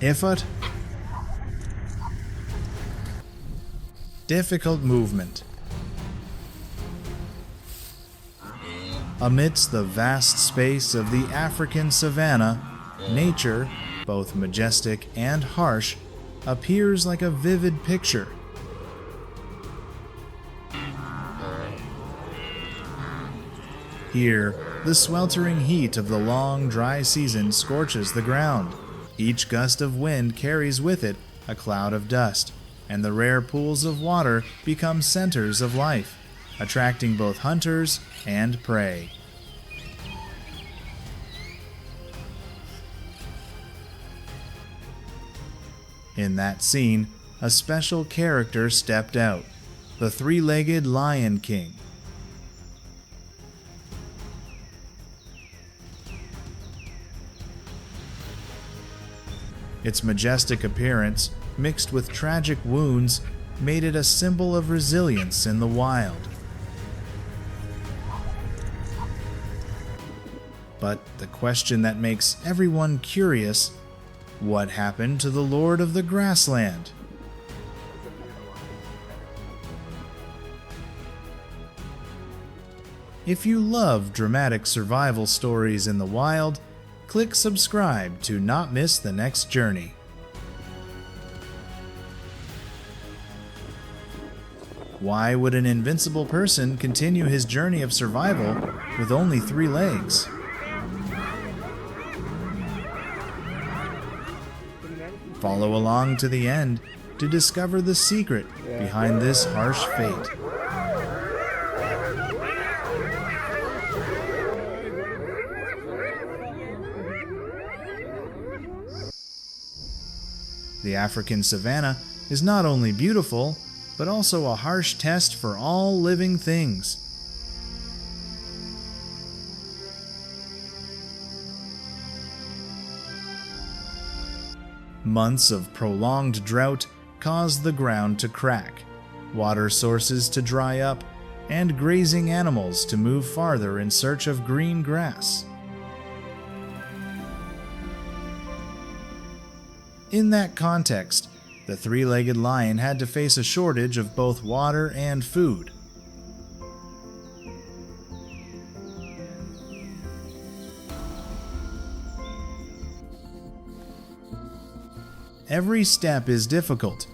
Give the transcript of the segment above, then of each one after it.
Effort. Difficult movement. Amidst the vast space of the African savanna, nature, both majestic and harsh, appears like a vivid picture. Here, the sweltering heat of the long, dry season scorches the ground. Each gust of wind carries with it a cloud of dust, and the rare pools of water become centers of life, attracting both hunters and prey. In that scene, a special character stepped out, the three-legged Lion King. Its majestic appearance, mixed with tragic wounds, made it a symbol of resilience in the wild. But the question that makes everyone curious: what happened to the Lord of the Grassland? If you love dramatic survival stories in the wild, click subscribe to not miss the next journey. Why would an invincible person continue his journey of survival with only 3 legs? Follow along to the end to discover the secret behind this harsh fate. The African savanna is not only beautiful, but also a harsh test for all living things. Months of prolonged drought cause the ground to crack, water sources to dry up, and grazing animals to move farther in search of green grass. In that context, the three-legged lion had to face a shortage of both water and food. Every step is difficult,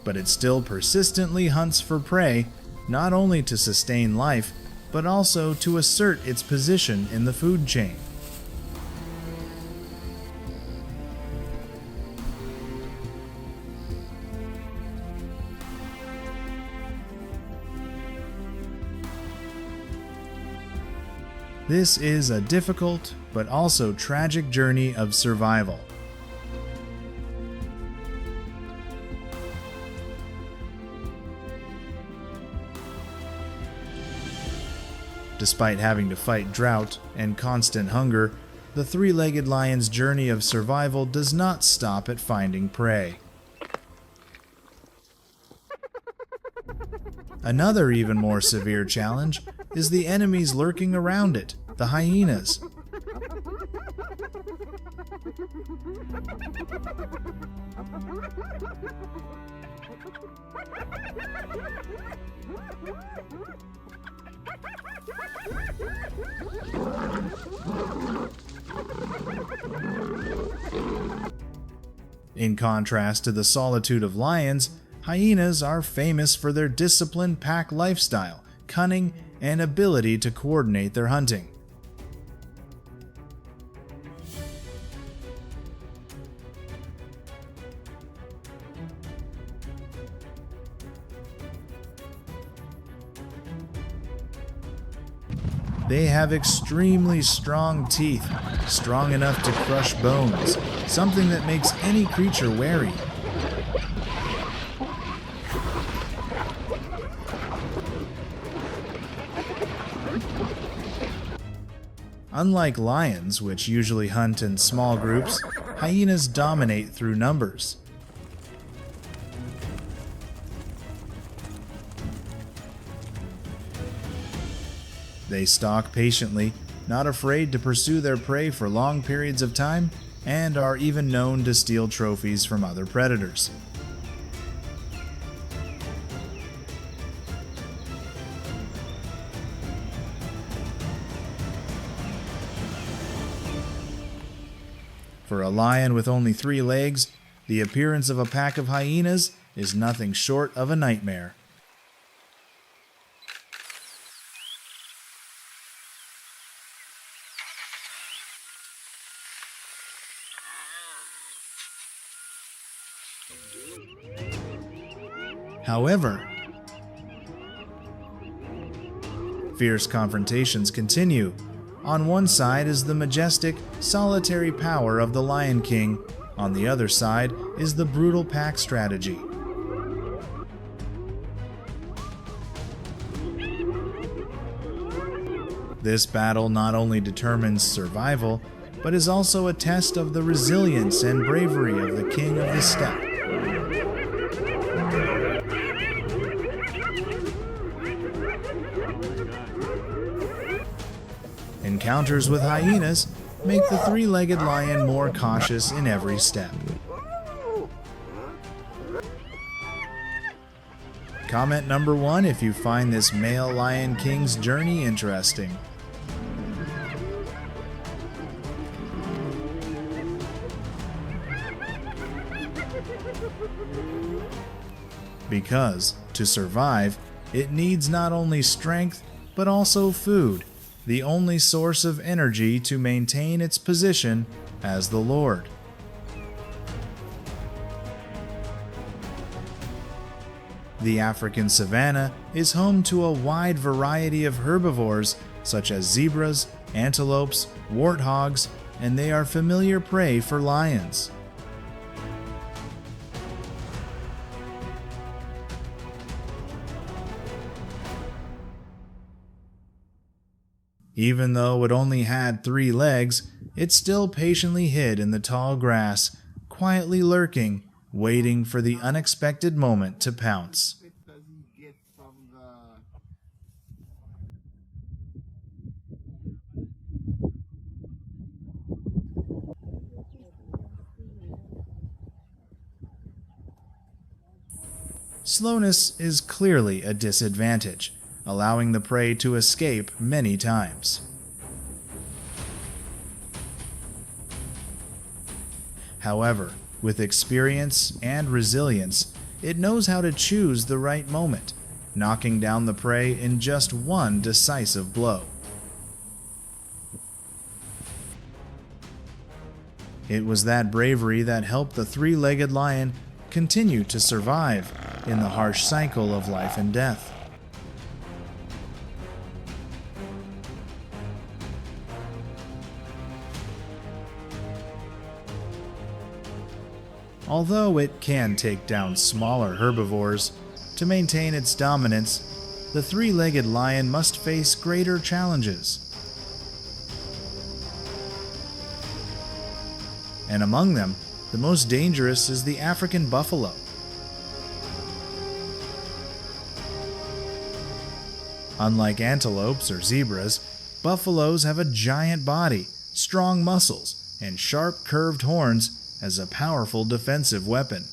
but it still persistently hunts for prey, not only to sustain life, but also to assert its position in the food chain. This is a difficult, but also tragic journey of survival. Despite having to fight drought and constant hunger, the three-legged lion's journey of survival does not stop at finding prey. Another even more severe challenge is the enemies lurking around it, the hyenas. In contrast to the solitude of lions, hyenas are famous for their disciplined pack lifestyle, cunning, and ability to coordinate their hunting. They have extremely strong teeth, strong enough to crush bones, something that makes any creature wary. Unlike lions, which usually hunt in small groups, hyenas dominate through numbers. They stalk patiently, not afraid to pursue their prey for long periods of time, and are even known to steal trophies from other predators. For a lion with only 3 legs, the appearance of a pack of hyenas is nothing short of a nightmare. However, fierce confrontations continue. On one side is the majestic, solitary power of the Lion King. On the other side is the brutal pack strategy. This battle not only determines survival, but is also a test of the resilience and bravery of the king of the steppe. Encounters with hyenas make the 3-legged lion more cautious in every step. Comment number 1 if you find this male Lion King's journey interesting. Because, to survive, it needs not only strength, but also food, the only source of energy to maintain its position as the Lord. The African savanna is home to a wide variety of herbivores such as zebras, antelopes, warthogs, and they are familiar prey for lions. Even though it only had 3 legs, it still patiently hid in the tall grass, quietly lurking, waiting for the unexpected moment to pounce. Slowness is clearly a disadvantage, allowing the prey to escape many times. However, with experience and resilience, it knows how to choose the right moment, knocking down the prey in just one decisive blow. It was that bravery that helped the 3-legged lion continue to survive in the harsh cycle of life and death. Although it can take down smaller herbivores, to maintain its dominance, the 3-legged lion must face greater challenges. And among them, the most dangerous is the African buffalo. Unlike antelopes or zebras, buffaloes have a giant body, strong muscles, and sharp curved horns as a powerful defensive weapon.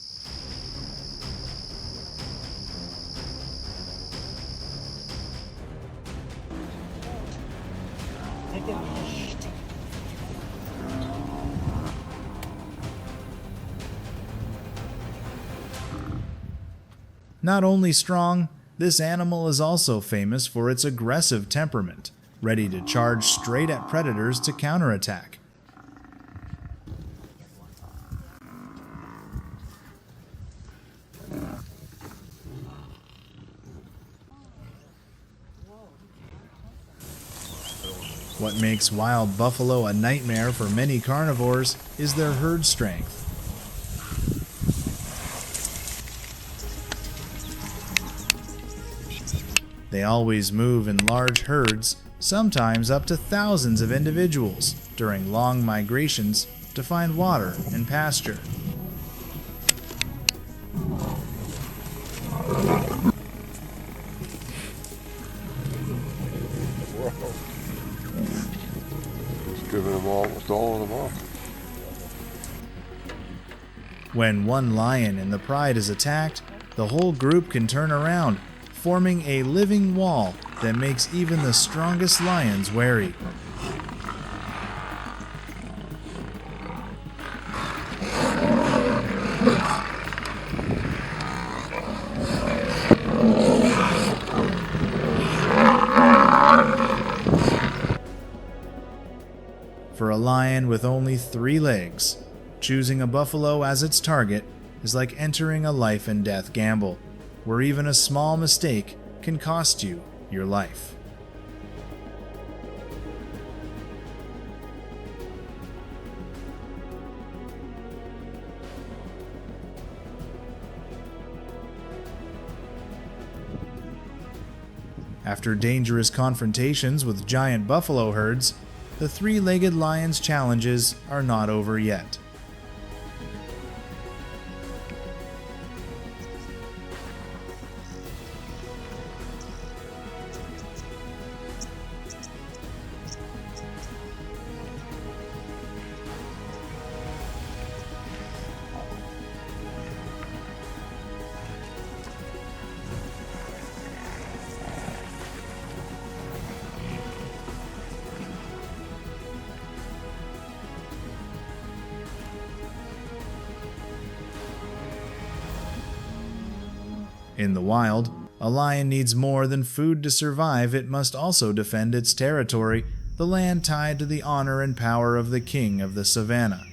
Not only strong, this animal is also famous for its aggressive temperament, ready to charge straight at predators to counterattack. What makes wild buffalo a nightmare for many carnivores is their herd strength. They always move in large herds, sometimes up to thousands of individuals, during long migrations to find water and pasture. ripped all of them off. When one lion in the pride is attacked, the whole group can turn around, forming a living wall that makes even the strongest lions wary. For a lion with only 3 legs, choosing a buffalo as its target is like entering a life and death gamble, where even a small mistake can cost you your life. After dangerous confrontations with giant buffalo herds, the 3-legged lion's challenges are not over yet. In the wild, a lion needs more than food to survive. It must also defend its territory, the land tied to the honor and power of the king of the Savannah.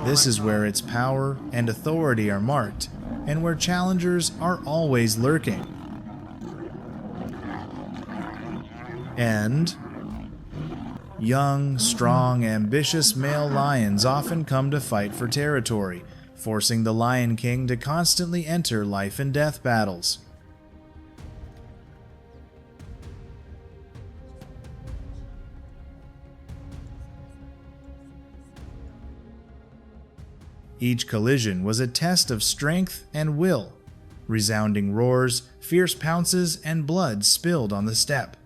This is where its power and authority are marked, and where challengers are always lurking. And young, strong, ambitious male lions often come to fight for territory, forcing the Lion King to constantly enter life and death battles. Each collision was a test of strength and will. Resounding roars, fierce pounces, and blood spilled on the steppe.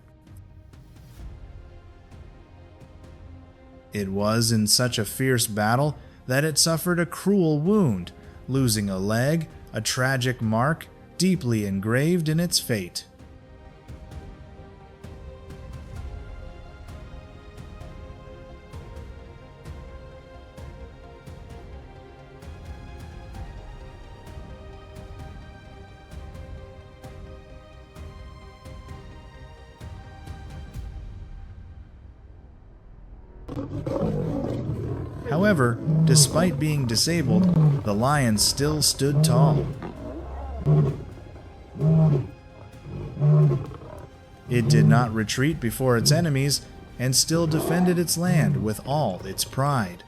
It was in such a fierce battle that it suffered a cruel wound, losing a leg, a tragic mark deeply engraved in its fate. However, despite being disabled, the lion still stood tall. It did not retreat before its enemies and still defended its land with all its pride.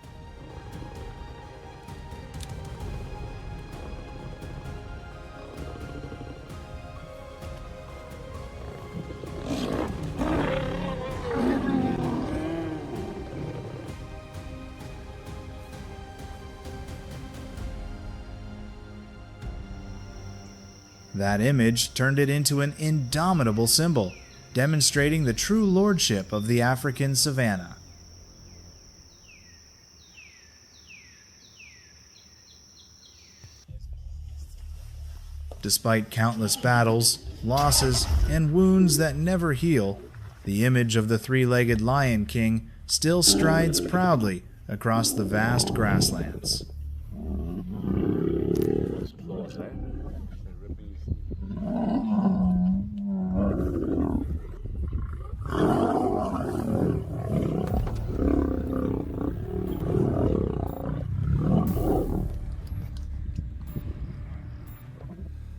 That image turned it into an indomitable symbol, demonstrating the true lordship of the African savanna. Despite countless battles, losses, and wounds that never heal, the image of the 3-legged Lion King still strides proudly across the vast grasslands.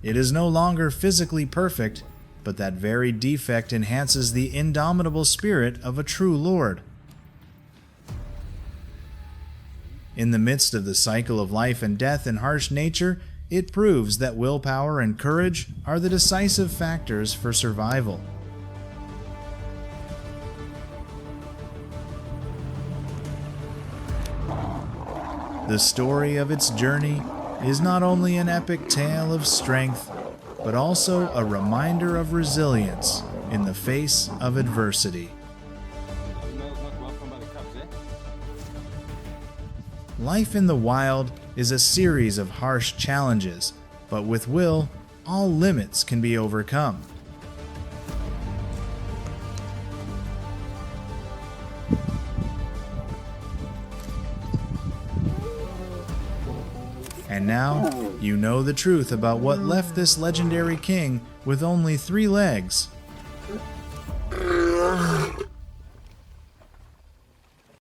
It is no longer physically perfect, but that very defect enhances the indomitable spirit of a true lord. In the midst of the cycle of life and death in harsh nature, it proves that willpower and courage are the decisive factors for survival. The story of its journey is not only an epic tale of strength, but also a reminder of resilience in the face of adversity. Life in the wild is a series of harsh challenges, but with will, all limits can be overcome. And now, you know the truth about what left this legendary king with only 3 legs